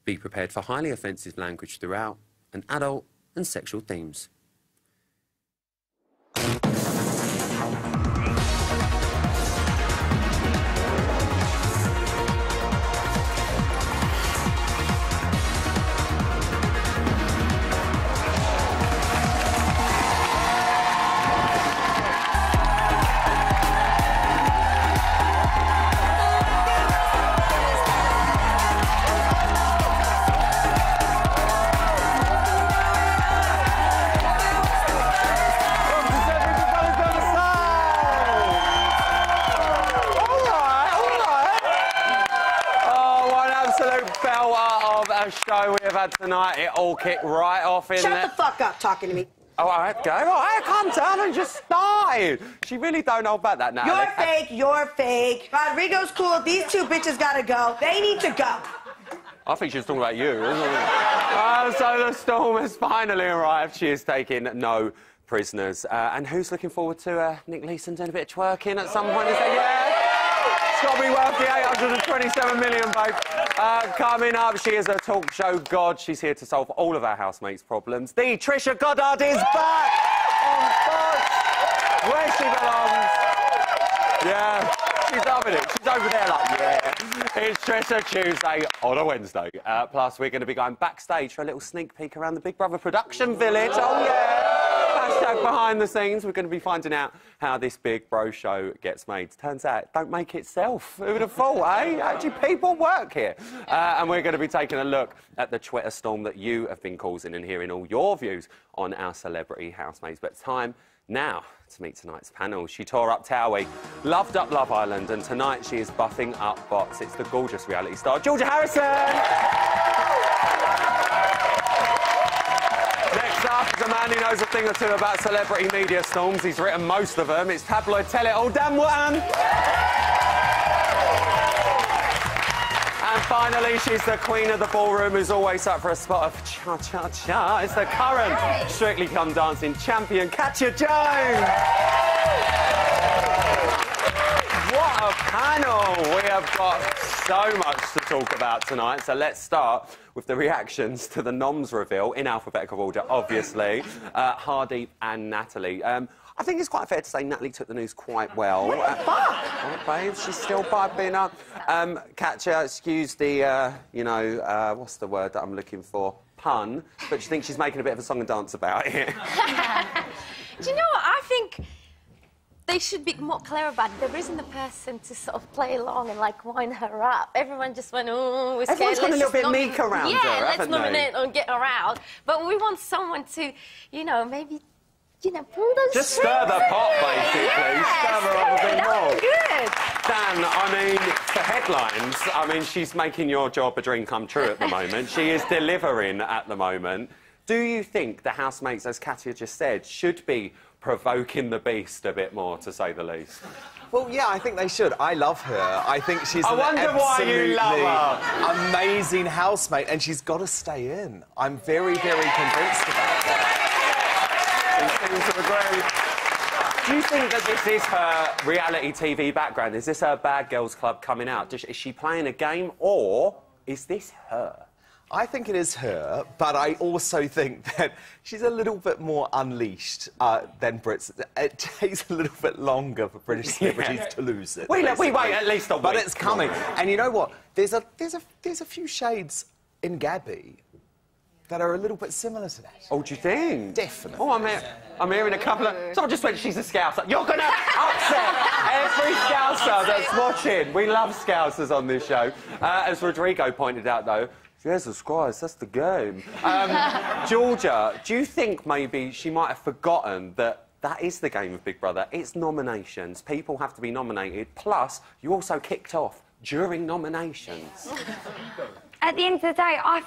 Be prepared for highly offensive language throughout and adult and sexual themes. Show we have had tonight, it all kicked right off in there. Shut the fuck up talking to me. Oh, all right, go. All right, calm down and just start. She really don't hold back that now. You're fake, you're fake. Rodrigo's cool, these two bitches gotta go. They need to go. I think she was talking about you, isn't it? So the storm has finally arrived. She is taking no prisoners. And who's looking forward to Nick Leeson doing a bit of twerking at some point? Is that, yeah? It's got to be worth the 827 million, babe. Coming up, she is a talk show god. She's here to solve all of our housemates' problems. The Trisha Goddard is back on Fox, where she belongs. Yeah, she's loving it. She's over there like, yeah. It's Trisha Tuesday on a Wednesday. Plus, we're going to be going backstage for a little sneak peek around the Big Brother production village. Oh, yeah. Hashtag behind the scenes. We're going to be finding out how this Big Bro show gets made. Turns out it don't make itself. Who would have thought, eh? Actually, people work here. And we're going to be taking a look at the Twitter storm that you have been causing and hearing all your views on our celebrity housemates. But it's time now to meet tonight's panel. She tore up Towie, loved up Love Island, and tonight she is buffing up bots. It's the gorgeous reality star, Georgia Harrison! Next up is a man who knows a thing or two about celebrity media storms. He's written most of them. It's tabloid tell-it-all, Dan Wootton. And finally, she's the queen of the ballroom who's always up for a spot of cha-cha-cha. It's the current Strictly Come Dancing champion, Katya Jones. What a panel! We have got so much to talk about tonight, so let's start with the reactions to the noms reveal, in alphabetical order, obviously. Hardeep and Natalie. I think it's quite fair to say Natalie took the news quite well. Oh, babe, she's still piping up. Katya, excuse the, what's the word that I'm looking for? Pun. But she thinks she's making a bit of a song and dance about it. Do you know what? I think they should be more clever about it. There isn't a person to sort of play along and, like, wind her up. Everyone just went, oh, we're scared. Everyone's got a little bit meek around her, yeah, let's haven't nominate and get her out. But we want someone to, maybe... pull those just stir the pot, basically. Yeah, stir her up a bit more. Good. Dan, I mean, for headlines, she's making your job a dream come true at the moment. She is delivering at the moment. Do you think the housemates, as Katya just said, should be provoking the beast a bit more, to say the least? Well, yeah, I think they should. I love her. I think she's an absolutely amazing housemate, and she's got to stay in. I'm very, very convinced about that. Seems to agree. Do you think that this is her reality TV background? Is this her Bad Girls Club coming out? Is she playing a game, or is this her? I think it is her, but I also think that she's a little bit more unleashed than Brits. It takes a little bit longer for British celebrities to lose it. We wait at least a week. But it's coming. And you know what? There's a few shades in Gabby that are a little bit similar to that. Oh, do you think? Definitely. Oh, I'm hearing a couple of... Someone just went, she's a Scouser. You're going to upset every Scouser that's watching. We love Scousers on this show. As Rodrigo pointed out, though, Jesus Christ, that's the game. Georgia, do you think maybe she might have forgotten that that is the game of Big Brother? It's nominations. People have to be nominated. Plus, you also kicked off during nominations. At the end of the day, I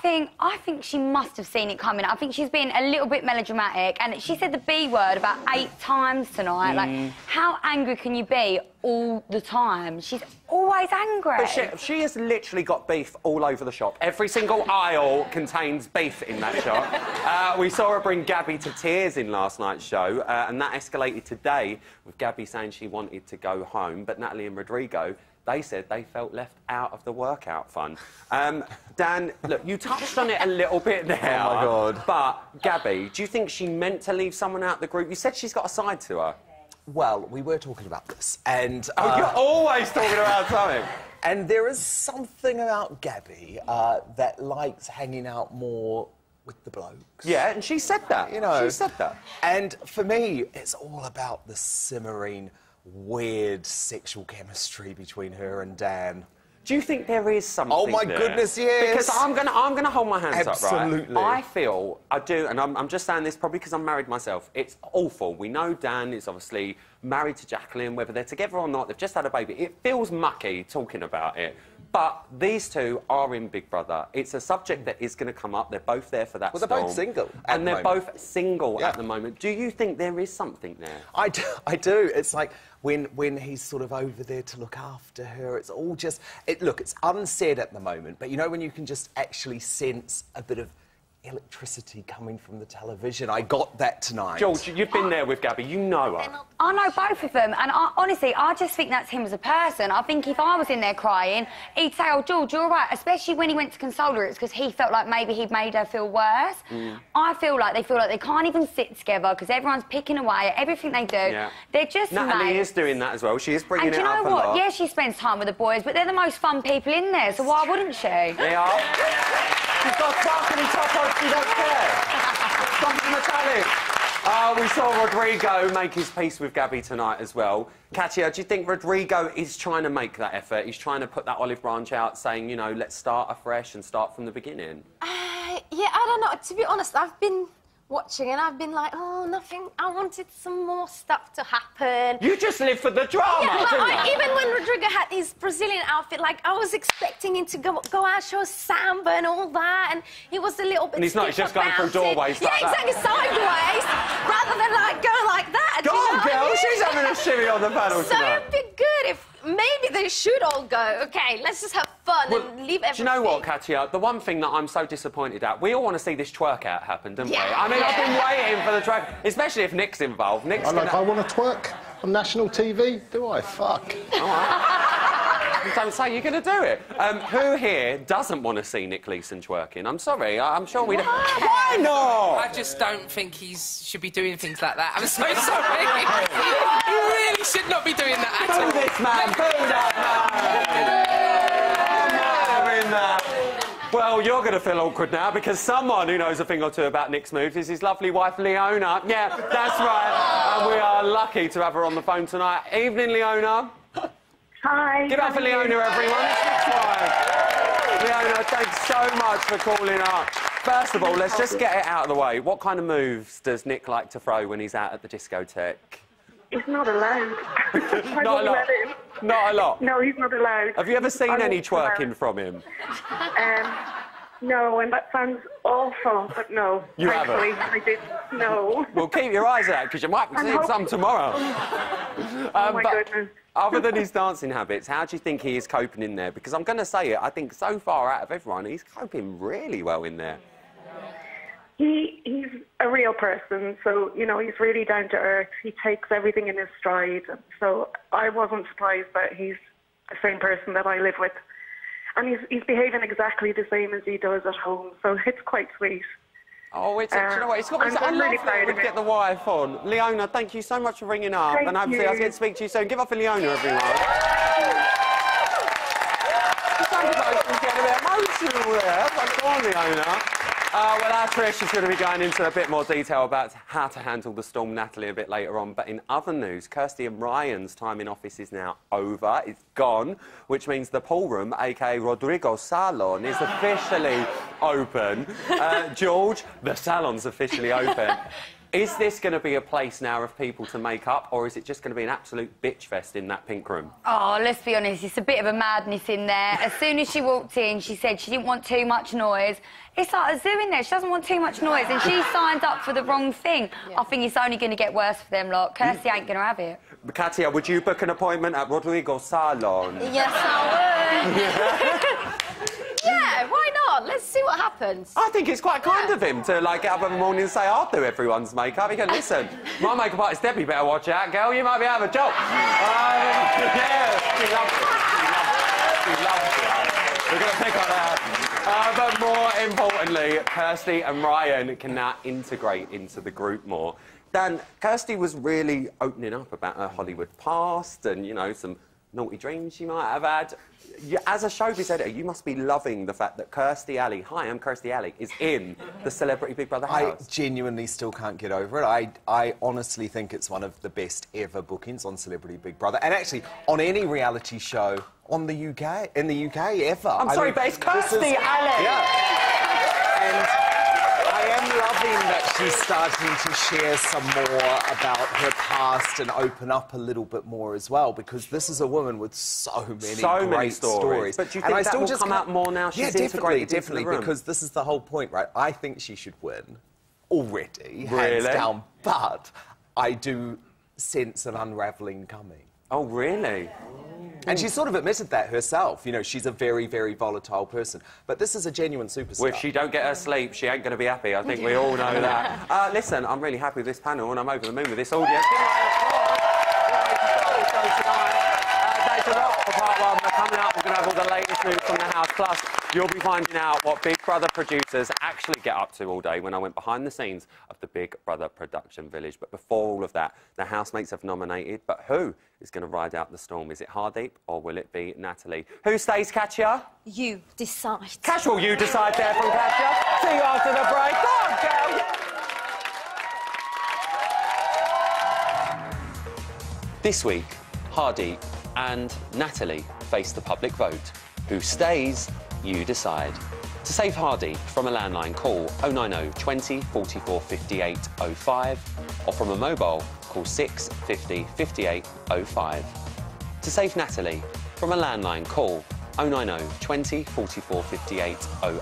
think she must have seen it coming. I think she's been a little bit melodramatic, and she said the B word about 8 times tonight. Like, how angry can you be all the time? She's always angry. But she has literally got beef all over the shop. Every single aisle contains beef in that shop. We saw her bring Gabby to tears in last night's show, and that escalated today with Gabby saying she wanted to go home, but Natalie and Rodrigo, they said they felt left out of the workout fun. Dan, look, you touched on it a little bit there. Oh, my God. But, Gabby, do you think she meant to leave someone out the group? You said she's got a side to her. Well, we were talking about this, and... Oh, you're always talking about something. And there is something about Gabby that likes hanging out more with the blokes. Yeah, and she said that. You know. She said that. And for me, it's all about the simmering, weird sexual chemistry between her and Dan. Do you think there is something Oh, my there? goodness, yes. Because I'm gonna hold my hands up, right? Absolutely. I feel, I do, and I'm just saying this probably because I'm married myself. It's awful. We know Dan is obviously married to Jacqueline, whether they're together or not, they've just had a baby. It feels mucky talking about it. But these two are in Big Brother. It's a subject that is going to come up. They're both there for that Well, they're both single at And the they're moment. both single Yeah. at the moment. Do you think there is something there? I do. It's like when he's sort of over there to look after her, it's all just... Look, it's unsaid at the moment, but you know when you can just actually sense a bit of electricity coming from the television? I got that tonight. George, you've been there with Gabby. You know her. I know both of them, and honestly, I just think that's him as a person. I think if I was in there crying, he'd say, oh, George, you're all right. Especially when he went to console her, it's because he felt like maybe he'd made her feel worse. I feel like they can't even sit together because everyone's picking away at everything they do. Yeah. They're just Natalie mates. is doing that as well. She is bringing And do it you know up a what? lot. Yeah, she spends time with the boys, but they're the most fun people in there, so why wouldn't she? They are. She's got sparkly top on, she don't care. Something metallic. We saw Rodrigo make his peace with Gabby tonight as well. Katia, do you think Rodrigo is trying to make that effort? He's trying to put that olive branch out, saying, you know, let's start afresh and start from the beginning? Yeah, I don't know. To be honest, I've been watching and I've been like, oh, nothing. I wanted some more stuff to happen. You just live for the drama, Yeah, didn't you? even when Rodrigo had his Brazilian outfit, like, I was expecting him to go out, show samba and all that, and he was a little bit And he's not, he's stiff just going through about it. doorways Yeah, like that. exactly, sideways, rather than, like, going like that. Go you know on, what I girl, mean? she's having a shimmy on the panel So tonight. it'd be good if maybe they should all go, OK, let's just have fun and leave everything. Do you know what, Katia? The one thing that I'm so disappointed at, we all want to see this twerk out happen, don't Yeah. we? I mean, I've been waiting for the twerk, especially if Nick's involved. Nick's I want to twerk on national TV, do I? Fuck. Don't say you're going to do it. Who here doesn't want to see Nick Leeson twerking? I'm sorry, I'm sure we don't. Why not? I just don't think he should be doing things like that. I'm so sorry. He really should not be doing that at all. Boo this man, boo that man. In that. Well, you're going to feel awkward now because someone who knows a thing or two about Nick's moves is his lovely wife, Leona. Yeah, that's right. And we are lucky to have her on the phone tonight. Evening, Leona. Hi. Give it up for Leona, everyone. It's Nick's wife. Leona, thanks so much for calling up. First of all, let's just get it out of the way. What kind of moves does Nick like to throw when he's out at the discotheque? He's not allowed. I Not a won't lot. let him. Not a lot. No, he's not allowed. Have you ever seen I any won't allow twerking it. from him? No, and that sounds awful, but no. You haven't? Thankfully, I did. No. Well, keep your eyes out because you might be I'm seeing hoping- some tomorrow. Oh, my but goodness. other than his dancing habits, how do you think he is coping in there? Because I'm going to say it, I think so far out of everyone, he's coping really well in there. He's a real person, so, you know, he's really down to earth. He takes everything in his stride. So I wasn't surprised that he's the same person that I live with. And he's behaving exactly the same as he does at home, so it's quite sweet. Oh, do you know what? It's got to be I'm really proud to of him. get the wife on. Leona, thank you so much for ringing up. Thank and hopefully you. I'll get to speak to you soon. Give up for Leona, everyone. Sometimes she's getting a bit emotional there. But go on, Leona. Well, our Trish is going to be going into a bit more detail about how to handle the storm, Natalie, a bit later on. But in other news, Kirsty and Ryan's time in office is now over. It's gone, which means the pool room, a.k.a. Rodrigo's salon, is officially open. George, the salon's officially open. Is this going to be a place now of people to make up, or is it just going to be an absolute bitch fest in that pink room? Oh, let's be honest, it's a bit of a madness in there. As soon as she walked in, she said she didn't want too much noise. It's like a zoo in there. She doesn't want too much noise, and she signed up for the wrong thing. I think it's only going to get worse for them lot. Kirsty ain't going to have it. Katia, would you book an appointment at Rodrigo's salon? Yes, I would. Yeah, why not? Let's see what happens. I think it's quite kind of him to, like, get up in the morning and say, I'll do everyone's makeup. He can listen. My makeup artist Debbie better watch out, girl. You might be out of a job. Yeah, she loves it. She loves importantly, Kirsty and Ryan can now integrate into the group more. Dan, Kirsty was really opening up about her Hollywood past and, you know, some naughty dreams she might have had. As a showbiz editor, you must be loving the fact that Kirstie Alley, hi, I'm Kirstie Alley, is in the Celebrity Big Brother house. I genuinely still can't get over it. I honestly think it's one of the best ever bookings on Celebrity Big Brother, and actually on any reality show in the UK ever. I'm sorry, but it's Kirstie Alley! Yeah. And I am loving that she's starting to share some more about her past and open up a little bit more as well, because this is a woman with so many great stories. But do you think that will come out more now she's integrated into the room? Because this is the whole point, right? I think she should win already, hands Really? down, but I do sense an unravelling coming. Oh, really? And she sort of admitted that herself. You know, she's a very, very volatile person. But this is a genuine superstar. Well, if she don't get her sleep, she ain't going to be happy. I think we all know that. Listen, I'm really happy with this panel, and I'm over the moon with this audience. Thanks a lot for part one. We're coming up, we're going to have all the latest news from the house. Plus, you'll be finding out what Big Brother producers actually get up to all day when I went behind the scenes of the Big Brother production village. But before all of that, the housemates have nominated, but who is going to ride out the storm? Is it Hardeep or will it be Natalie? Who stays, Katya? You decide. Casual, you decide there from Katya. See you after the break. Go on, girl. This week, Hardeep and Natalie face the public vote. Who stays? You decide. To save Hardeep from a landline, call 090 20 44 58 05 or from a mobile, call 6 50 58 05. To save Natalie from a landline, call 090 20 44 58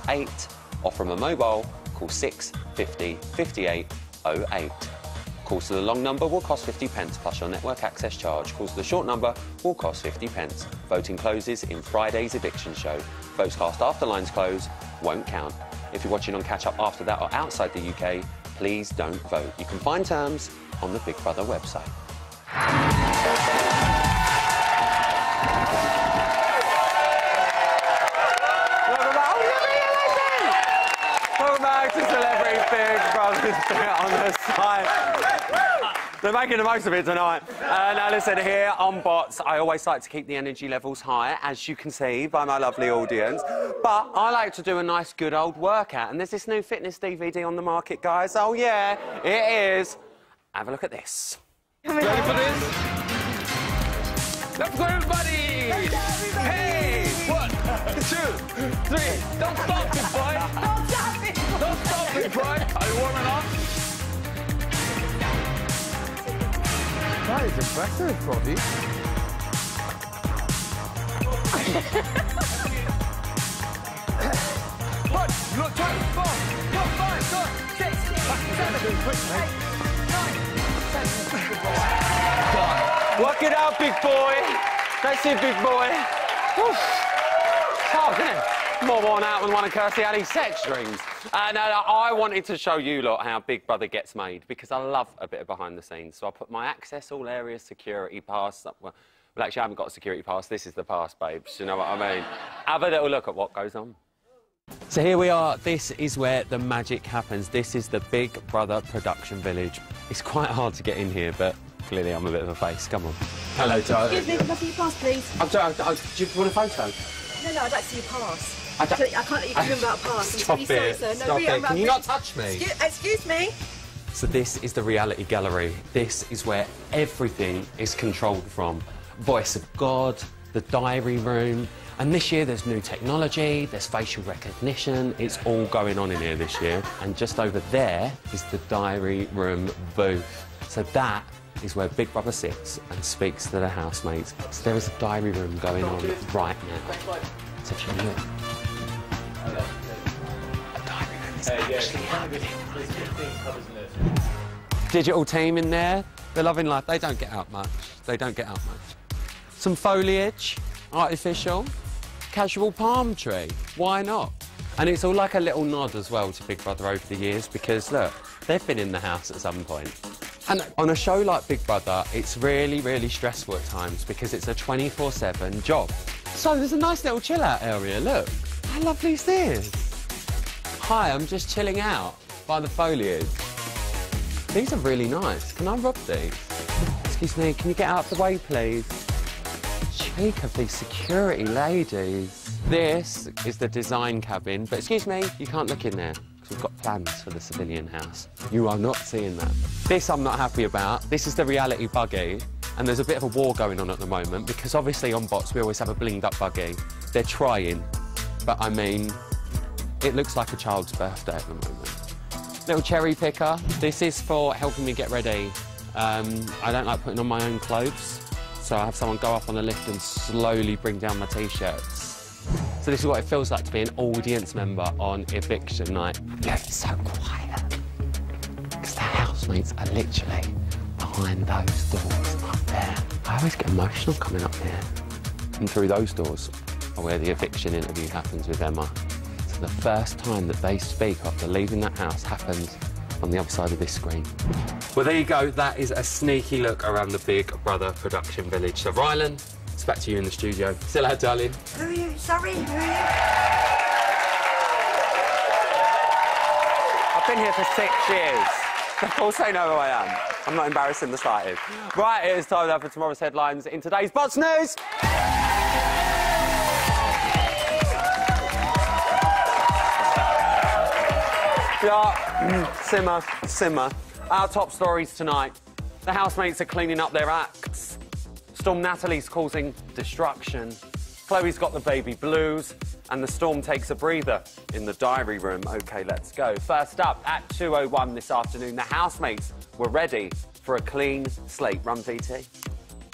08 or from a mobile, call 6 50 58 08. Calls to the long number will cost 50 pence plus your network access charge. Calls to the short number will cost 50 pence. Voting closes in Friday's eviction show. Votes cast after lines close won't count. If you're watching on catch-up after that or outside the UK, please don't vote. You can find terms on the Big Brother website. Welcome back to Celebrity Big Brother on the side. They're making the most of it tonight. Now listen, here on Bots, I always like to keep the energy levels high, as you can see by my lovely audience. But I like to do a nice, good old workout. And there's this new fitness DVD on the market, guys. Oh, yeah, it is. Have a look at this. Ready for this? Let's go, everybody! Hey! 1, 2, 3. Don't stop, big boy! Don't stop it! Don't stop, big boy! Are you warming up? That is impressive, Roddy. 1, 2, 3, 4, 5, 6, 7, 8, 9, 10. Work it out, big boy. That's it, big boy. Hard, isn't it? More worn out than one of Kirstie Alley's sex dreams. And I wanted to show you lot how Big Brother gets made, because I love a bit of behind the scenes. So I put my access all areas security pass up. Well, actually, I haven't got a security pass. This is the pass, babes. You know what I mean? Have a little look at what goes on. So here we are. This is where the magic happens. This is the Big Brother production village. It's quite hard to get in here, but clearly I'm a bit of a face. Come on. Hello, Tyler. Excuse me, can I see your pass, please? I'm sorry, do you want a photo? No, I'd like to see your pass. I can't let you come in without a pass. Stop I'm really it. sorry, sir. Stop No, it. Can you not touch me? Excuse me. So this is the reality gallery. This is where everything is controlled from. Voice of God, the diary room. And this year there's new technology, there's facial recognition. It's all going on in here this year. And just over there is the diary room booth. So that is where Big Brother sits and speaks to the housemates. So there is a diary room going on right now. So if you look, a diary room is actually happening right now. Digital team in there, they're loving life. They don't get out much. They don't get out much. Some foliage, artificial, casual palm tree. Why not? And it's all like a little nod as well to Big Brother over the years, because look, they've been in the house at some point. And on a show like Big Brother, it's really, really stressful at times because it's a 24/7 job. So there's a nice little chill-out area, look. How lovely is this? Hi, I'm just chilling out by the foliage. These are really nice. Can I rob these? Excuse me, can you get out of the way, please? Cheek of these security ladies. This is the design cabin, but excuse me, you can't look in there because we've got plans for the civilian house. You are not seeing that. This I'm not happy about. This is the reality buggy, and there's a bit of a war going on at the moment because obviously on Bots we always have a blinged up buggy. They're trying, but I mean, it looks like a child's birthday at the moment. Little cherry picker. This is for helping me get ready. I don't like putting on my own clothes, so I have someone go up on the lift and slowly bring down my T-shirts. So this is what it feels like to be an audience member on eviction night. Yeah, it's so quiet. Because the housemates are literally behind those doors up there. I always get emotional coming up here. And through those doors are where the eviction interview happens with Emma. So the first time that they speak after leaving that house happens on the other side of this screen. Well, there you go. That is a sneaky look around the Big Brother production village. So, Rylan, it's back to you in the studio. Still out, darling. Who are you? Sorry, who are you? I've been here for 6 years. Of course they know who I am. I'm not embarrassed in the slightest. Right, it is time now for tomorrow's headlines in today's Bots News. Yeah, simmer, simmer. Our top stories tonight. The housemates are cleaning up their acts. Storm Natalie's causing destruction. Chloe's got the baby blues. And the storm takes a breather in the diary room. OK, let's go. First up, at 2:01 this afternoon, the housemates were ready for a clean slate. Run, VT.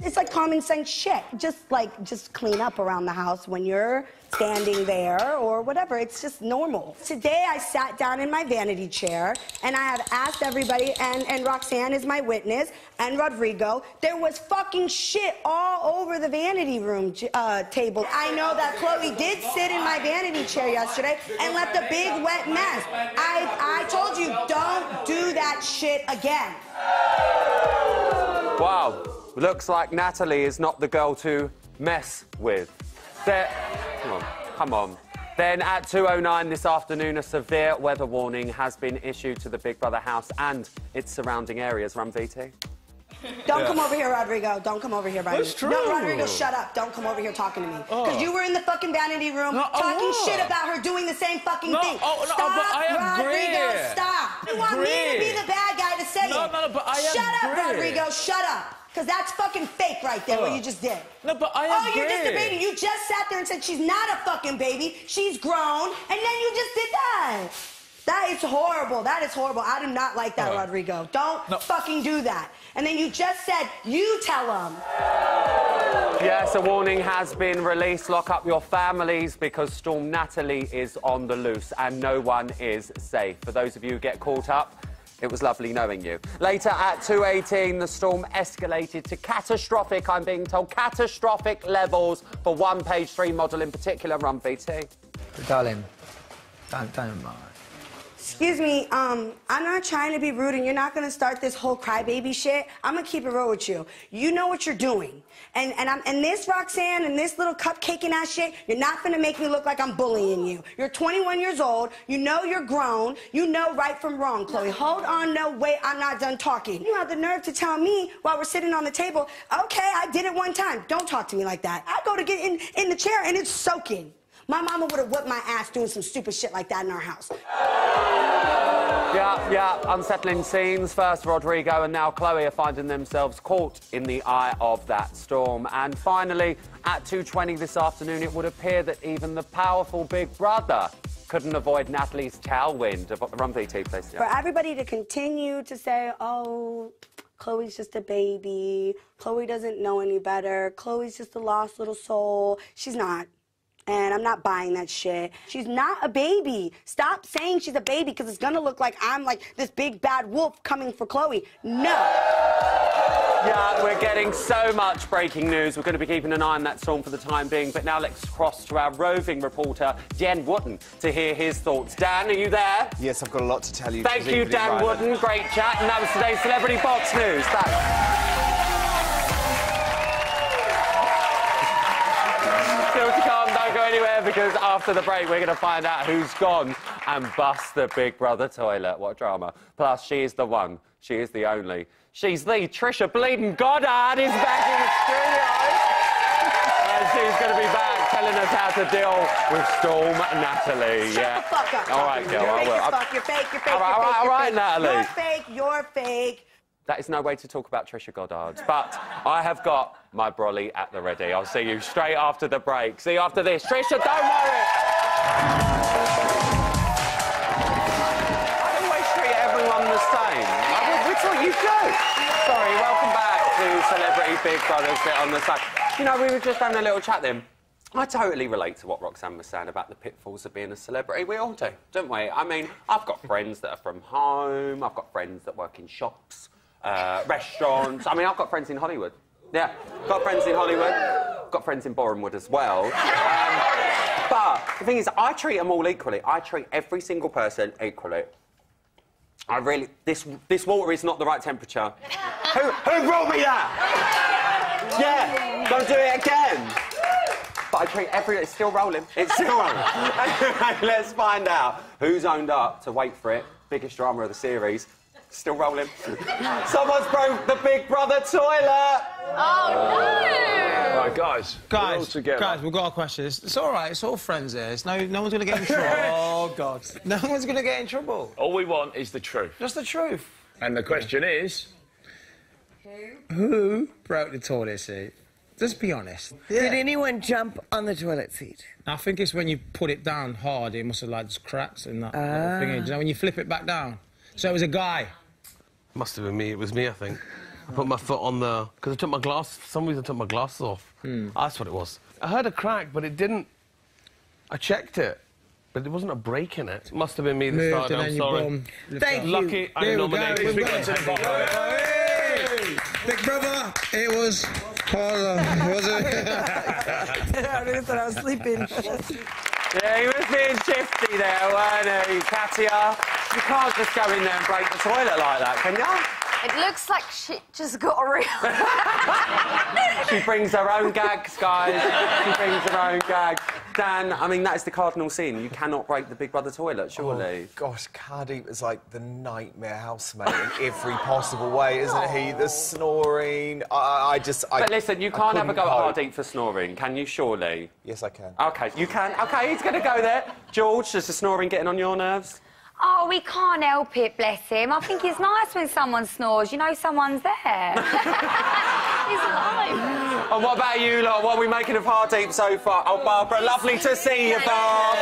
It's like common sense shit. Just clean up around the house when you're standing there or whatever. It's just normal. Today I sat down in my vanity chair and I have asked everybody, and Roxanne is my witness, and Rodrigo, there was fucking shit all over the vanity room table. I know that Chloe did sit in my vanity chair yesterday and left a big wet mess. I told you, don't do that shit again. Wow. Looks like Natalie is not the girl to mess with. Come on. Then at 2:09 this afternoon, a severe weather warning has been issued to the Big Brother house and its surrounding areas. Run, VT. Don't come over here, Rodrigo. Don't come over here, Rodrigo. That's true. No, Rodrigo, shut up. Don't come over here talking to me. Because you were in the fucking vanity room talking shit about her doing the same fucking thing. But I agree. Rodrigo, stop. You want me to be the bad guy to say it. No, but I agree. Shut up, Rodrigo. Shut up. Because that's fucking fake right there, what you just did. No, but I agree. Oh, you're just a baby. You just sat there and said she's not a fucking baby. She's grown. And then you just did that. That is horrible. That is horrible. I do not like that, Rodrigo. Don't fucking do that. And then you just said, you tell them. Yes, a warning has been released. Lock up your families because Storm Natalie is on the loose and no one is safe. For those of you who get caught up, it was lovely knowing you. Later at 2:18, the storm escalated to catastrophic, I'm being told, catastrophic levels for one Page 3 model in particular. Run, VT. Darling, don't mind. Excuse me, I'm not trying to be rude, and you're not gonna start this whole crybaby shit. I'm gonna keep it real with you. You know what you're doing. And this, Roxanne, and this little cupcaking ass shit, you're not gonna make me look like I'm bullying you. You're 21 years old, you know you're grown, you know right from wrong, Chloe. Hold on, no, wait, I'm not done talking. You have the nerve to tell me while we're sitting on the table, okay, I did it one time. Don't talk to me like that. I go to get in the chair and it's soaking. My mama would have whipped my ass doing some stupid shit like that in our house. Yeah, unsettling scenes. First, Rodrigo and now Chloe are finding themselves caught in the eye of that storm. And finally, at 2:20 this afternoon, it would appear that even the powerful Big Brother couldn't avoid Natalie's tailwind. Run, VT, please. For everybody to continue to say, oh, Chloe's just a baby, Chloe doesn't know any better, Chloe's just a lost little soul. She's not. And I'm not buying that shit. She's not a baby. Stop saying she's a baby because it's gonna look like I'm like this big bad wolf coming for Chloe. No. Yeah, we're getting so much breaking news. We're going to be keeping an eye on that storm for the time being. But now let's cross to our roving reporter, Dan Wooden, to hear his thoughts. Dan, are you there? Yes, I've got a lot to tell you. Thank you, Dan Wooden. Great chat. And that was today's Celebrity Bots News. Thanks. Still to come, don't go anywhere because after the break we're going to find out who's gone and bust the Big Brother toilet. What drama. Plus, she is the one. She is the only. She's the Trisha Bleeding Goddard is back in the studio. And she's going to be back telling us how to deal with Storm Natalie. Shut the fuck up. All right, girl. You're I will. You're fake, you're fake, All right, you're fake, all right, you're Natalie. You're fake, you're fake. That is no way to talk about Trisha Goddard. But I have got my brolly at the ready. I'll see you straight after the break. See you after this. Trisha, don't worry. I always treat everyone the same. Which what you do. Sorry, welcome back to Celebrity Big Brother's Bit on the Side. You know, we were just having a little chat then. I totally relate to what Roxanne was saying about the pitfalls of being a celebrity. We all do, don't we? I mean, I've got friends that are from home. I've got friends that work in shops, restaurants. I mean, I've got friends in Hollywood. Yeah, got friends in Hollywood. Got friends in Borehamwood as well. But the thing is, I treat them all equally. I treat every single person equally. I really... This water is not the right temperature. Who brought me that? Yeah, don't do it again. But I treat it's still rolling. It's still rolling. Let's find out who's owned up to, wait for it, biggest drama of the series. Still rolling. Someone's broke the Big Brother toilet. Oh, no. Right, guys, we've got a question. It's all right. It's all friends here. No one's going to get in trouble. Oh, God. No one's going to get in trouble. All we want is the truth. Just the truth. And the question is... Who broke the toilet seat? Just be honest. Did anyone jump on the toilet seat? I think it's when you put it down hard, it must have, like, just cracks and that thing. You know, when you flip it back down. So it was a guy. Must have been me. It was me, I think. I put my foot on the... Because I took my glass... For some reason, I took my glasses off. That's what it was. I heard a crack, but it didn't... I checked it, but there wasn't a break in it. It must have been me that started. I'm sorry. Thank you. Lucky I nominated. We got to the bottom. Big Brother, it was... was it? I thought I was sleeping. Yeah, he was being shifty there, weren't he, Katia? You can't just go in there and break the toilet like that, can you? It looks like shit just got real. She brings her own gags, guys. She brings her own gags. Dan, I mean, that is the cardinal sin. You cannot break the Big Brother toilet, surely. Oh, gosh, Cardi is like the nightmare housemate in every possible way, isn't he? The snoring, But listen, you can't have a go at Hardeep for snoring, can you, surely? Yes, I can. OK, you can. OK, he's going to go there. George, does the snoring getting on your nerves? Oh, we can't help it, bless him. I think it's nice when someone snores. You know someone's there. He's alive. And what about you lot? What are we making of Hardeep so far? Oh, Barbara, lovely to see you, Barb.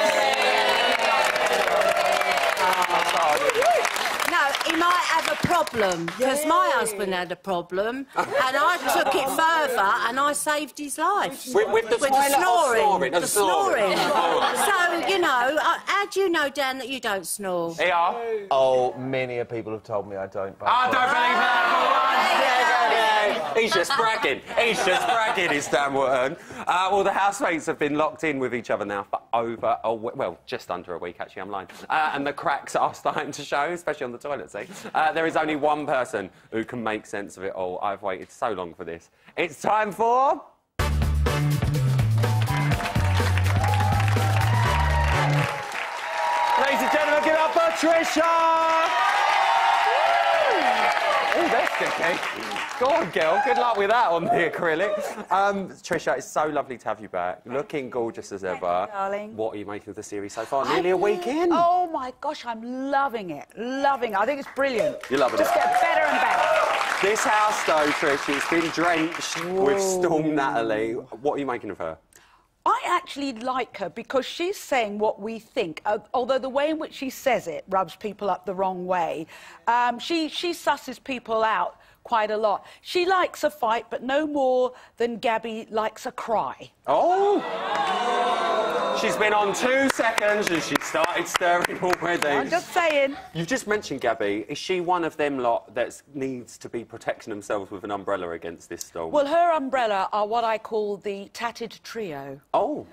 No, he might have a problem, because my husband had a problem, and I took it further, and I saved his life. With the snoring? The snoring. So, you know, how do you know, Dan, that you don't snore? Yeah. Oh, many people have told me I don't. I don't believe that for once. He's just bragging. He's just bragging, is Dan Wootton. Well, the housemates have been locked in with each other now for over a week. Well, just under a week, actually, I'm lying. And the cracks are starting to show, especially on the toilet seat. There is only one person who can make sense of it all. I've waited so long for this. It's time for... Ladies and gentlemen, give it up for Trisha! Oh, that's good, Kate. Go on, girl. Good luck with that on the acrylic. Trisha, it's so lovely to have you back. Looking gorgeous as ever. Thank you, darling. What are you making of the series so far? Nearly a week in. Oh, my gosh, I'm loving it. Loving it. I think it's brilliant. You're loving Just it. get better and better. This house, though, Trish, it's been drenched with Storm Natalie. What are you making of her? I actually like her because she's saying what we think, although the way in which she says it rubs people up the wrong way. She susses people out quite a lot. She likes a fight, but no more than Gabby likes a cry. Oh! She's been on 2 seconds and she started stirring already. I'm just saying. You've just mentioned Gabby. Is she one of them lot that needs to be protecting themselves with an umbrella against this storm? Well, her umbrella are what I call the tatted trio. Oh,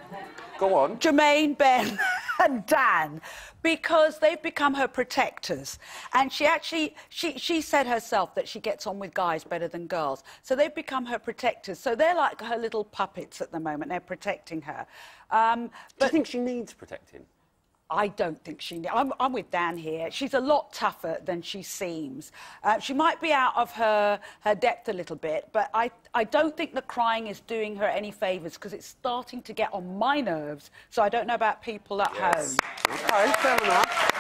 go on. Jermaine, Ben and Dan, because they've become her protectors. And she actually, she said herself that she gets on with guys better than girls. So they've become her protectors. So they're like her little puppets at the moment. moment they're protecting her. Do you think she needs protecting? I don't think she... I'm with Dan here. She's a lot tougher than she seems. She might be out of her depth a little bit, but I don't think the crying is doing her any favours because it's starting to get on my nerves, so I don't know about people at home. OK, fair enough.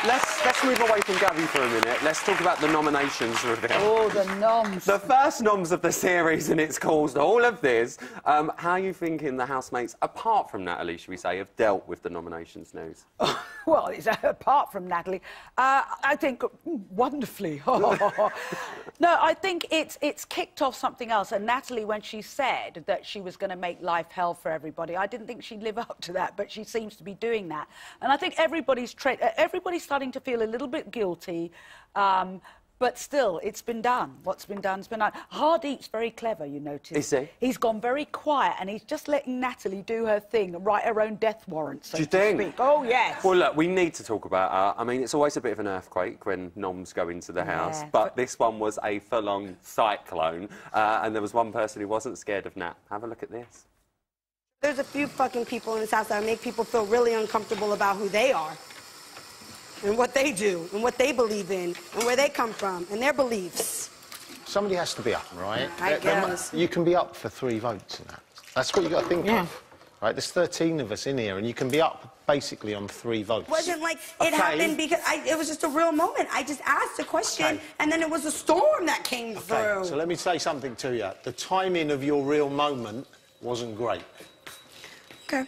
Let's move away from Gabby for a minute. Let's talk about the nominations reveal. Oh, the noms. The first noms of the series, and it's caused all of this. How are you thinking the housemates, apart from Natalie, should we say, have dealt with the nominations news? Well, apart from Natalie, I think wonderfully. No, I think it's kicked off something else. And Natalie, when she said that she was going to make life hell for everybody, I didn't think she'd live up to that, but she seems to be doing that. And I think everybody's starting to feel a little bit guilty. But still, it's been done. What's been done's been done. Hardeep's very clever, you notice. Is he? He's gone very quiet and he's just letting Natalie do her thing, write her own death warrant, so Do you think? speak. Oh, yes. Well, look, we need to talk about her. I mean, it's always a bit of an earthquake when noms go into the house, but this one was a full-on cyclone, and there was one person who wasn't scared of Nat. Have a look at this. There's a few fucking people in this house that make people feel really uncomfortable about who they are. And what they do, and what they believe in, and where they come from, and their beliefs. Somebody has to be up, right? I guess. You can be up for 3 votes in that. That's what you got to think of. Right, there's 13 of us in here, and you can be up basically on 3 votes. It wasn't like it happened because it was just a real moment. I just asked a question, and then it was a storm that came through. So let me say something to you. The timing of your real moment wasn't great. Okay.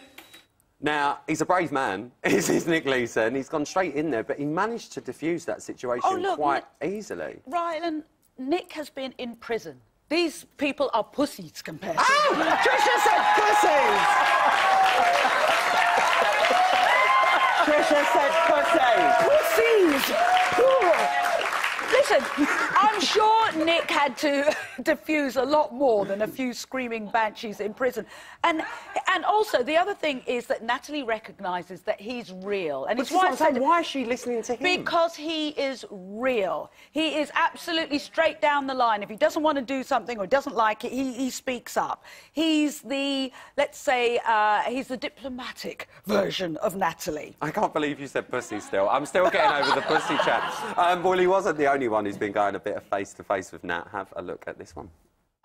Now, he's a brave man. He's Nick Leeson. He's gone straight in there, but he managed to diffuse that situation quite easily. Rylan, Nick has been in prison. These people are pussies compared to... Trisha said pussies! Trisha said pussies! Pussies! Listen, I'm sure Nick had to diffuse a lot more than a few screaming banshees in prison. And also, the other thing is that Natalie recognises that he's real. And it's why why is she listening to him? Because he is real. He is absolutely straight down the line. If he doesn't want to do something or doesn't like it, he speaks up. He's the, let's say, he's the diplomatic version of Natalie. I can't believe you said pussy still. I'm still getting over the pussy chat. Well, he wasn't the only one who's been going a bit of face-to-face with Nat. Have a look at this one.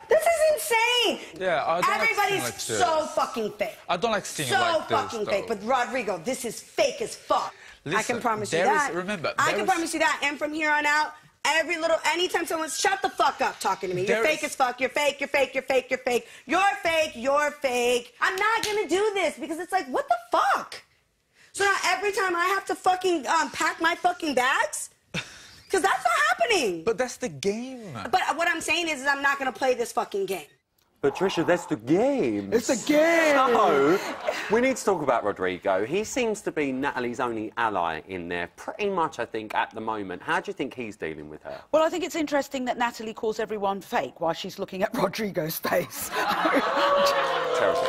This is insane! Yeah, I don't Everybody's like seeing so like this. fucking fake. I don't like seeing so like this, fucking fake. But Rodrigo, this is fake as fuck. Listen, I can promise you there that. is- remember, I there can is- promise you that. And from here on out, anytime someone's shut the fuck up talking to me. You're There fake is- as fuck. You're fake. You're fake. You're fake. You're fake. You're fake. You're fake. I'm not gonna do this because it's like, what the fuck? So now every time I have to fucking pack my fucking bags. Because that's not happening. But that's the game. But what I'm saying is I'm not going to play this fucking game. But, Trisha, that's the game. It's a game. So, we need to talk about Rodrigo. He seems to be Natalie's only ally in there, pretty much, I think, at the moment. How do you think he's dealing with her? Well, I think it's interesting that Natalie calls everyone fake while she's looking at Rodrigo's face. Terrible.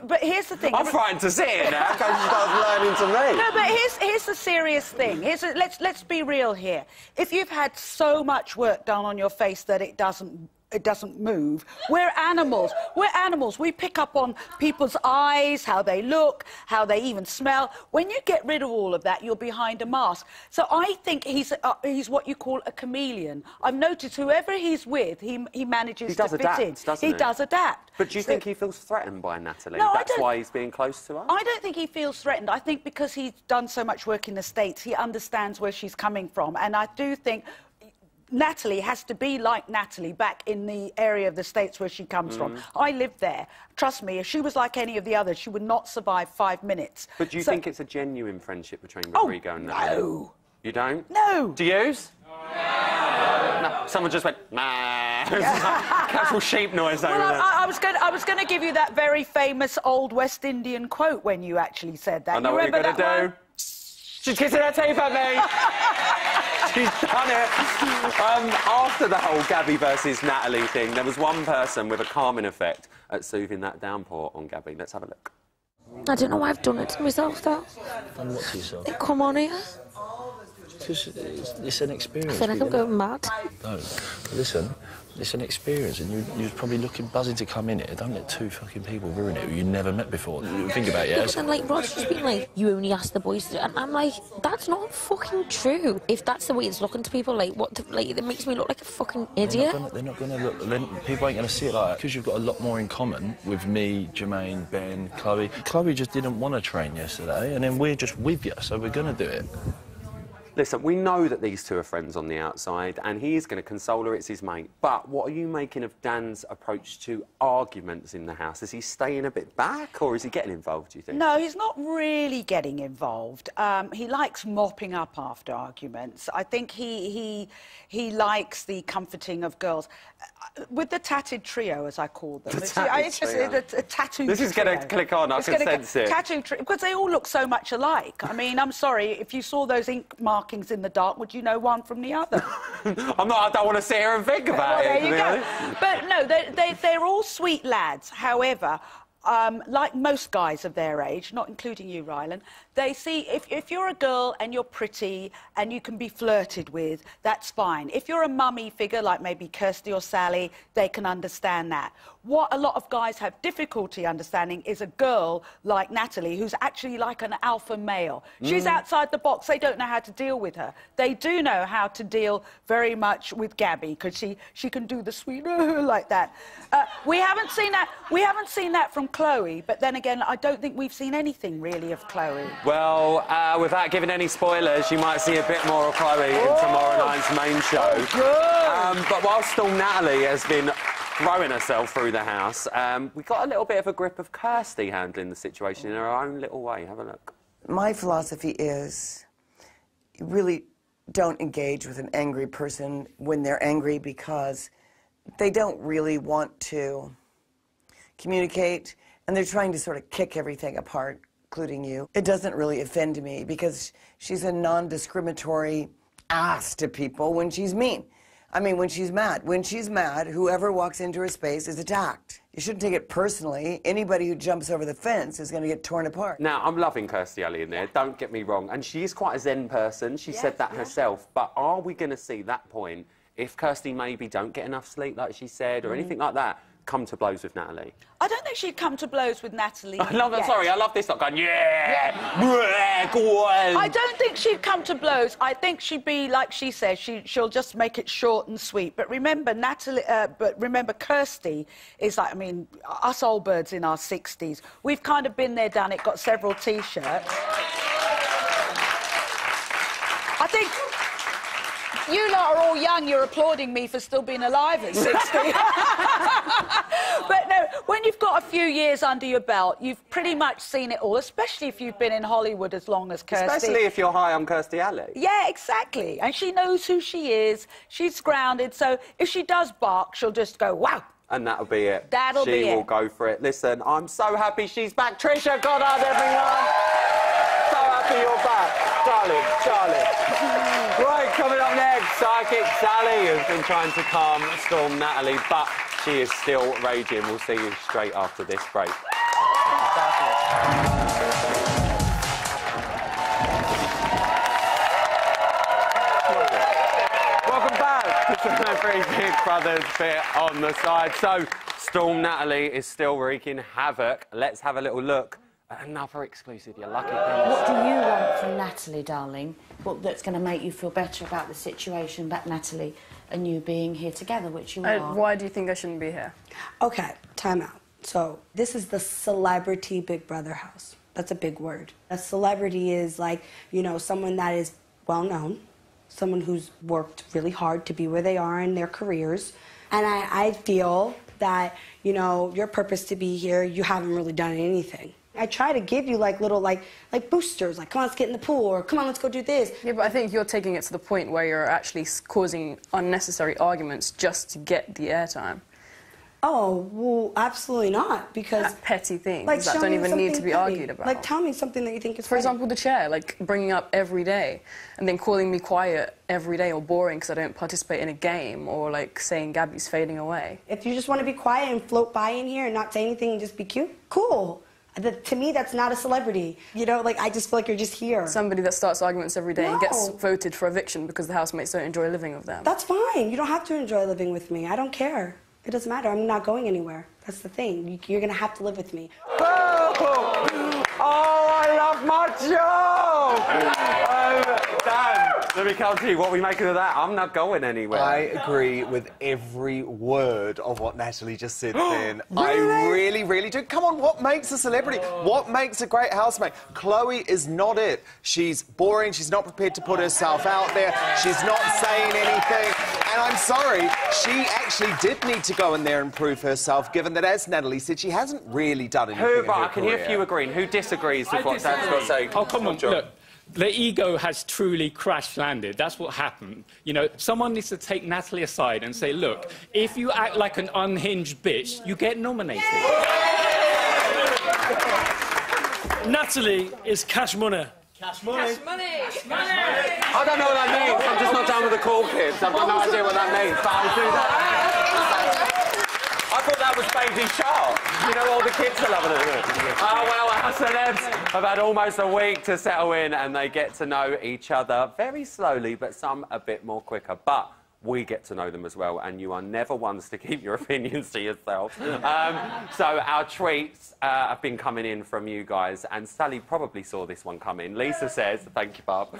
But here's the thing. I'm frightened to see it now, because she starts learning to me. No, but here's the serious thing. Let's be real here. If you've had so much work done on your face that it doesn't move, we're animals. We're animals. We pick up on people's eyes, how they look, how they even smell. When you get rid of all of that, you're behind a mask. So I think he's what you call a chameleon. I've noticed whoever he's with, he manages to fit in. He does adapt. But do you think he feels threatened by Natalie? No, I That's don't. why he's being close to her? I don't think he feels threatened. I think because he's done so much work in the States, he understands where she's coming from. And I do think Natalie has to be like Natalie back in the area of the States where she comes from. I lived there. Trust me, if she was like any of the others, she would not survive 5 minutes. But do you think it's a genuine friendship between Rodrigo and Natalie? No. You don't? No. Do you? No. Someone just went, nah. Casual sheep noise over Well, there. I was going to give you that very famous old West Indian quote when you actually said that. I know you what you're remember going to that do. one? She's kissing her teeth at me. She's done it. After the whole Gabby versus Natalie thing, there was one person with a calming effect at soothing that downpour on Gabby. Let's have a look. I don't know why I've done it to myself, though. And what to yourself? They come on here. because it's an experience. I feel like I'm going mad. No, listen, it's an experience, and you're probably buzzing to come in here. Don't let two fucking people ruin it who you never met before. Think about it, yeah? And like Rod's just been like, you only ask the boys to do it. And I'm like, that's not fucking true. If that's the way it's looking to people, like, it makes me look like a fucking idiot. They're not gonna look. People ain't gonna see it like that because you've got a lot more in common with me, Jermaine, Ben, Chloe. Chloe just didn't want to train yesterday, and then we're just with you, so we're gonna do it. Listen, we know that these two are friends on the outside, and he is going to console her, it's his mate. But what are you making of Dan's approach to arguments in the house? Is he staying a bit back, or is he getting involved, do you think? No, he's not really getting involved. He likes mopping up after arguments. I think he likes the comforting of girls. With the tatted trio, as I call them. It's just a tattoo This is going to click on, I can sense it. Tattoo trio, because they all look so much alike. I mean, I'm sorry, if you saw those ink markings in the dark, would you know one from the other? I don't want to sit here and think about well, it. There you go. But no, they're all sweet lads. However, like most guys of their age, not including you, Rylan, they see if you're a girl and you're pretty and you can be flirted with, that's fine. If you're a mummy figure like maybe Kirsty or Sally, they can understand that. What a lot of guys have difficulty understanding is a girl like Natalie, who's actually like an alpha male. She's outside the box. They don't know how to deal with her. They do know how to deal very much with Gabby because she can do the sweet like that. We haven't seen that. We haven't seen that from Chloe. But then again, I don't think we've seen anything really of Chloe. Well, without giving any spoilers, you might see a bit more of Chloe in tomorrow night's main show. But while Storm Natalie has been throwing herself through the house, we got a little bit of a grip of Kirsty handling the situation in her own little way. Have a look. My philosophy is you really don't engage with an angry person when they're angry because they don't really want to communicate and they're trying to sort of kick everything apart, including you. It doesn't really offend me because she's a non-discriminatory ass to people when she's mean. I mean, when she's mad. When she's mad, whoever walks into her space is attacked. You shouldn't take it personally. Anybody who jumps over the fence is going to get torn apart. Now, I'm loving Kirsty Alley in there, don't get me wrong. And she is quite a zen person. She said that herself. But are we going to see that point if Kirsty maybe don't get enough sleep, like she said, or anything like that, come to blows with Natalie? I don't think she'd come to blows with Natalie. I love this. I'm going, yeah, go on. I don't think she'd come to blows. I think she'd be like she says. She'll just make it short and sweet. But remember, Kirsty is like, I mean, us old birds in our 60s. We've kind of been there, done it. Got several T-shirts. I think. You lot are all young, you're applauding me for still being alive at 60. But no, when you've got a few years under your belt, you've pretty much seen it all, especially if you've been in Hollywood as long as Kirsty. Especially if you're high on Kirsty Alley. Yeah, exactly. And she knows who she is, she's grounded, so if she does bark, she'll just go, wow. And that'll be it. That'll be it. She will go for it. Listen, I'm so happy she's back. Trisha Goddard, everyone. So happy you're back. Darling. Right, coming up next, Psychic Sally has been trying to calm Storm Natalie, but she is still raging. We'll see you straight after this break. Welcome back to the Three Big Brothers bit on the side. So, Storm Natalie is still wreaking havoc. Let's have a little look. Another exclusive, you lucky things. What do you want from Natalie, darling? What that's going to make you feel better about the situation, about Natalie and you being here together, which you are? Why do you think I shouldn't be here? Okay, time out. So, this is the celebrity Big Brother house. That's a big word. A celebrity is like, you know, someone that is well-known, someone who's worked really hard to be where they are in their careers. And I feel that, you know, your purpose to be here, you haven't really done anything. I try to give you like little like boosters, like come on, let's get in the pool, or come on, let's go do this. Yeah, but I think you're taking it to the point where you're actually causing unnecessary arguments just to get the airtime. Oh, well, absolutely not, because... petty things like, that don't even need to be argued about. Like, tell me something that you think is For example, the chair, like bringing up every day and then calling me quiet every day or boring because I don't participate in a game, or like saying Gabby's fading away. If you just want to be quiet and float by in here and not say anything and just be cute, cool. To me, that's not a celebrity. You know, like, I just feel like you're just here. Somebody that starts arguments every day and No. gets voted for eviction because the housemates don't enjoy living with them. That's fine. You don't have to enjoy living with me. I don't care. It doesn't matter. I'm not going anywhere. That's the thing. You're going to have to live with me. Oh, I love my joke! Dan, let me come to you. What are we making of that? I'm not going anywhere. I agree with every word of what Natalie just said then. I really, really do. Come on, what makes a celebrity? What makes a great housemate? Chloe is not it. She's boring. She's not prepared to put herself out there. She's not saying anything. And I'm sorry, she actually did need to go in there and prove herself, given that, as Natalie said, she hasn't really done anything in her I can hear career. a few agreeing. Who disagrees with what Dan's got to say? Oh, come on, look. The ego has truly crash-landed. That's what happened. You know, someone needs to take Natalie aside and say, look, if you act like an unhinged bitch, you get nominated. Natalie is cash money. Cash money. Cash money. I don't know what that means. I'm just not down with the cool kids. I've got no idea what that means, but I'll do that. I thought that was Baby Shark. You know, all the kids are loving it. Oh, well, our celebs have had almost a week to settle in and they get to know each other very slowly, but some a bit more quicker. But we get to know them as well, and you are never ones to keep your opinions to yourself. So our tweets have been coming in from you guys, and Sally probably saw this one come in. Lisa says, thank you, Bob.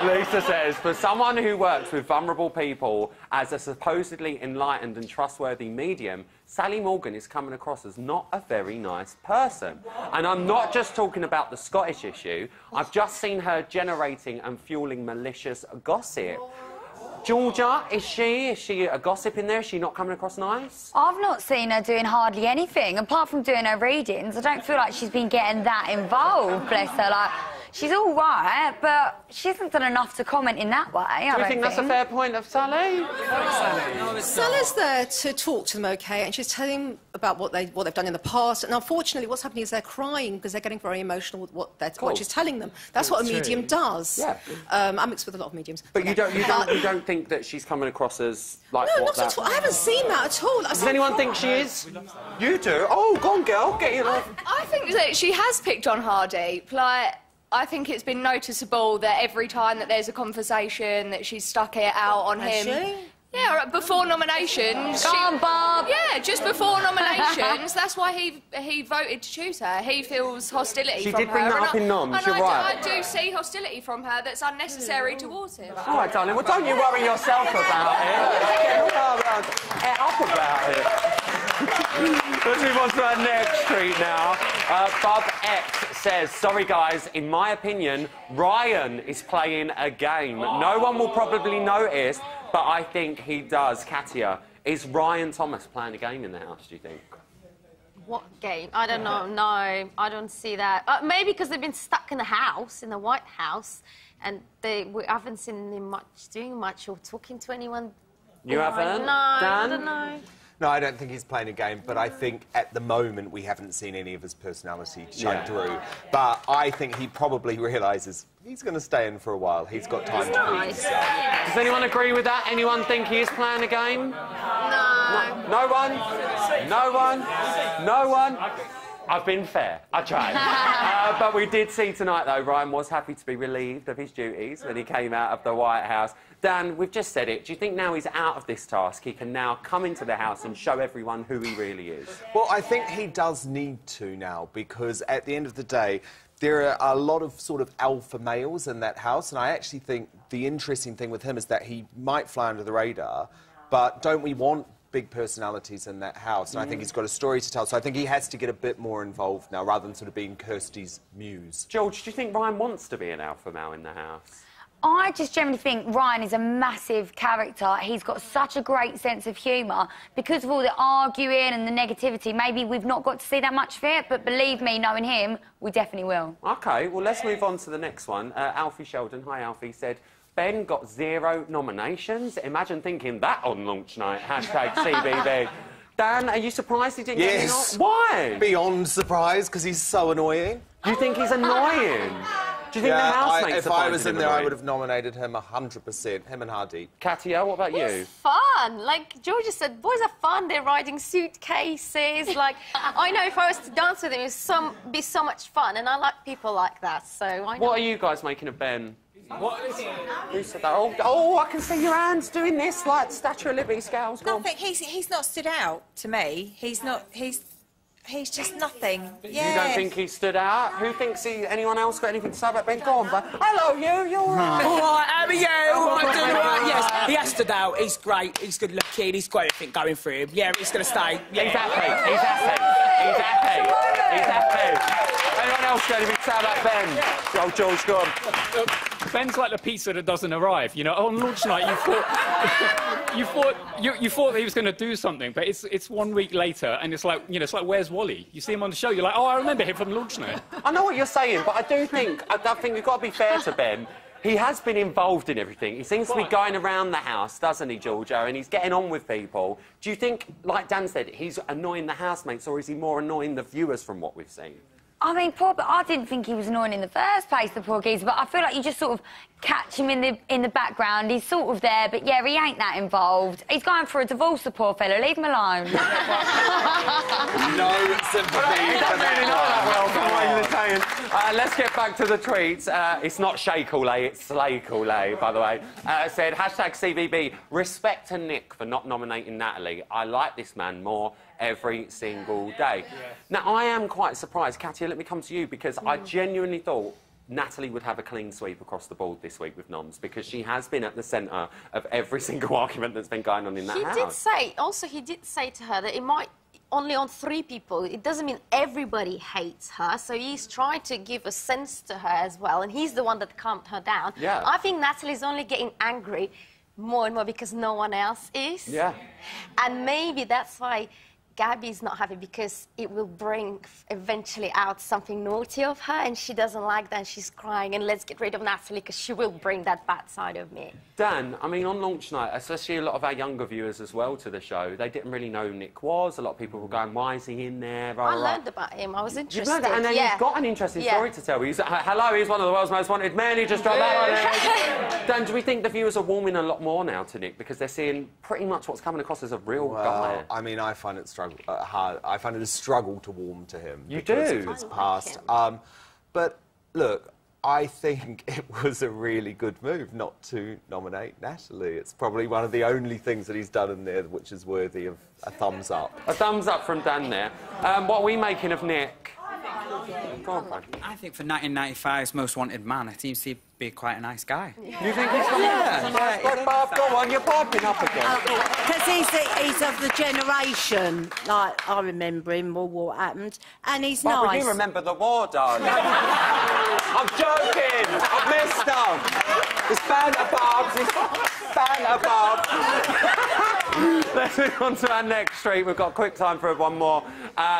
Lisa says, for someone who works with vulnerable people as a supposedly enlightened and trustworthy medium, Sally Morgan is coming across as not a very nice person. And I'm not just talking about the Scottish issue. I've just seen her generating and fueling malicious gossip. Georgia, is she a gossip in there? Is she not coming across nice? I've not seen her doing hardly anything. Apart from doing her readings, I don't feel like she's been getting that involved, bless her. Like, she's all right, but she hasn't done enough to comment in that way, I Do you think that's a fair point of Sally? Sally's there to talk to them, OK, and she's telling them about what they've done in the past. And unfortunately, what's happening is they're crying because they're getting very emotional with what she's telling them. That's what a medium does. Yeah. I'm mixed with a lot of mediums. But you don't think that she's coming across as like No, what not at all. I haven't seen that at all. Does anyone think she is? You do? Oh, go on, girl, get it off. I think that she has picked on Hardeep. Like, I think it's been noticeable that every time that there's a conversation that she's stuck it out on Has him. she? Yeah, right, before nominations. Go on, Bob. Yeah, just before nominations. That's why he voted to choose her. He feels hostility She from her. did bring that up in noms, and you're right. I do see hostility from her that's unnecessary towards him. All right, darling, well, don't you worry yourself about it. Get up about it. Let's move on to our next tweet now. Bob X says, sorry, guys, in my opinion, Ryan is playing a game. No one will probably notice, but I think he does. Katia, is Ryan Thomas playing a game in the house, do you think? What game? I don't know. No, I don't see that. Maybe because they've been stuck in the house, in the White House, and we haven't seen him doing much or talking to anyone. You haven't? No, I Dan? don't know. No, I don't think he's playing a game, but I think at the moment we haven't seen any of his personality show through. But I think he probably realises he's going to stay in for a while. He's got time to prove himself. Does anyone agree with that? Anyone think he is playing a game? No. No one? No one? No one? I've been fair. I tried. But we did see tonight, though, Ryan was happy to be relieved of his duties when he came out of the White House. Dan, we've just said it. Do you think now he's out of this task, he can now come into the house and show everyone who he really is? Well, I think he does need to now, because at the end of the day, there are a lot of sort of alpha males in that house, and I actually think the interesting thing with him is that he might fly under the radar, but don't we want big personalities in that house? And I think he's got a story to tell, so I think he has to get a bit more involved now, rather than sort of being Kirsty's muse. George, do you think Ryan wants to be an alpha male in the house? I just generally think Ryan is a massive character. He's got such a great sense of humour. Because of all the arguing and the negativity, maybe we've not got to see that much of it, but believe me, knowing him, we definitely will. OK, well, let's move on to the next one. Alfie Sheldon, hi, Alfie, said, Ben got 0 nominations. Imagine thinking that on launch night. Hashtag CBB. Dan, are you surprised he didn't get any? Why? Beyond surprised, because he's so annoying. Do you think he's annoying? Do you think the housemates if are I was finding in him there, I annoying? would have nominated him 100%. Him and Hardeep. Katia, what about you? It's fun. Like Georgia said, boys are fun. They're riding suitcases. Like, I know if I was to dance with him, it'd be so much fun. And I like people like that, so I know. What are you guys making of Ben? What is it? Who said that? Oh, I can see your hands doing this, like Statue of Liberty scales. Go on. Nothing. He's not stood out to me. He's not. He's just nothing. Yeah. You don't think he stood out? Who thinks he... Anyone else got anything to say about Ben? Go on, but hello, you're all right. All right, how are you? All right, doing all right? Yes, he has stood out. He's great. He's good looking. He's got everything going for him. Yeah, he's going to stay. Yeah. He's happy. He's happy. He's happy. He's happy. Anyone else got anything to say about Ben? Oh, George, go on. Ben's like the pizza that doesn't arrive. You know, on launch night, you thought that he was going to do something, but it's 1 week later, and it's like, you know, it's like Where's Wally? You see him on the show, you're like, oh, I remember him from launch night. I know what you're saying, but I think we've got to be fair to Ben. He has been involved in everything. He seems to be going around the house, doesn't he, Georgia? And he's getting on with people. Do you think, like Dan said, he's annoying the housemates, or is he more annoying the viewers from what we've seen? I mean, I didn't think he was annoying in the first place, the poor geezer, but I feel like you just sort of catch him in the background. He's sort of there, but yeah, he ain't that involved. He's going for a divorce, the poor fella. Leave him alone. No sympathy. He doesn't really know that well, from what he was saying. Let's get back to the tweets. It's not Shea Kool-Aid, it's Slay Kool-Aid, by the way. It said, #CVB, respect to Nick for not nominating Natalie. I like this man more every single day. Now, I am quite surprised. Katia, let me come to you, because I genuinely thought Natalie would have a clean sweep across the board this week with noms, because she has been at the centre of every single argument that's been going on in that house. He did say to her that it might only on 3 people. It doesn't mean everybody hates her, so he's trying to give a sense to her as well, and he's the one that calmed her down. Yeah. I think Natalie's only getting angry more and more because no one else is. Yeah. And maybe that's why Gabby's not happy, because it will bring eventually out something naughty of her, and she doesn't like that, and she's crying, and let's get rid of Natalie because she will bring that bad side of me. Dan, I mean, on launch night, especially a lot of our younger viewers as well to the show, they didn't really know who Nick was. A lot of people were going, why is he in there? I learned about him. I was interested. You've learned that, and then you've got an interesting story to tell. Hello, he's one of the world's most wanted men. He just dropped that on. Dan, do we think the viewers are warming a lot more now to Nick because they're seeing pretty much what's coming across as a real guy? I mean, I find it hard. I find it a struggle to warm to him. You because do? of his past. But look, I think it was a really good move not to nominate Natalie. It's probably one of the only things that he's done in there which is worthy of a thumbs up. A thumbs up from Dan there. What are we making of Nick? Go on, Brad. I think for 1995's Most Wanted Man, it seems to be quite a nice guy. You think he's got a nice guy? Bob, go on, you're piping up again. Because he's of the generation, like, I remember him, or what happened, and he's Barbara, nice. you remember the war, darling. I'm joking! I've missed them! It's Banner Bobs, it's Banner Bobs. Let's move on to our next street. We've got quick time for one more.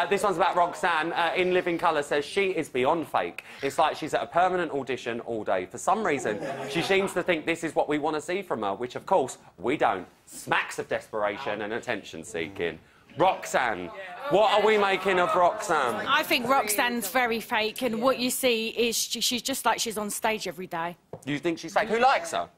This one's about Roxanne. In Living Colour says she is beyond fake. It's like she's at a permanent audition all day. For some reason, she seems to think this is what we want to see from her, which, of course, we don't. Smacks of desperation and attention-seeking. Roxanne. What are we making of Roxanne? I think Roxanne's very fake, and what you see is she's just like she's on stage every day. You think she's fake? Who likes her?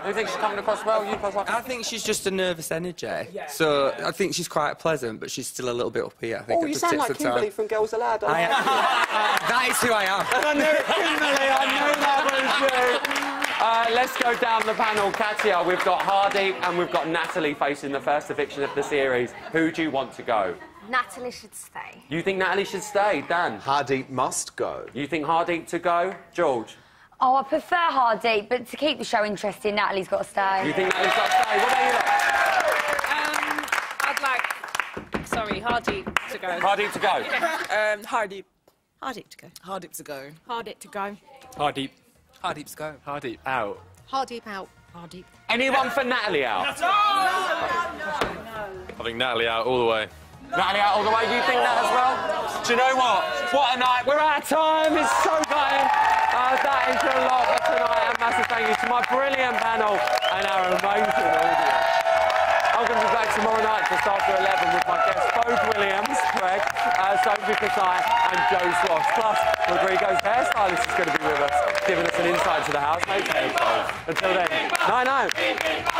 Who thinks she's coming across well? You guys like her? I think she's just a nervous energy. So I think she's quite pleasant, but she's still a little bit up here. I think Oh, you sound like Kimberly from Girls Aloud. That is who I am. I knew Kimberly, I knew that was you. Let's go down the panel. Katia, we've got Hardeep and we've got Natalie facing the first eviction of the series. Who do you want to go? Natalie should stay. You think Natalie should stay, Dan? Hardeep must go. You think Hardeep to go? George? Oh, I prefer Hardeep, but to keep the show interesting, Natalie's got to stay. You think Natalie's got to stay? What about I'd like... Sorry, Hardeep to go. Hardeep to go? Hardeep. Hardeep to go. Hardeep to go. Hardeep to go. Hardeep. Hardeep to go. Hardeep out. Hardeep out. Hardeep. Anyone for Natalie out? I think Natalie out all the way. Natalie out all the way, do you think that as well? Do you know what? What a night. We're out of time. It's so gutting. That is a lot for tonight. And massive thank you to my brilliant panel and our amazing audience. I'm going to be back tomorrow night just after 11 with my guests, Bo Williams, Greg, Sophie Kasai and Joe Sloss. Plus, Rodrigo's hairstylist is going to be with us, giving us members of the housemates. Until then, night.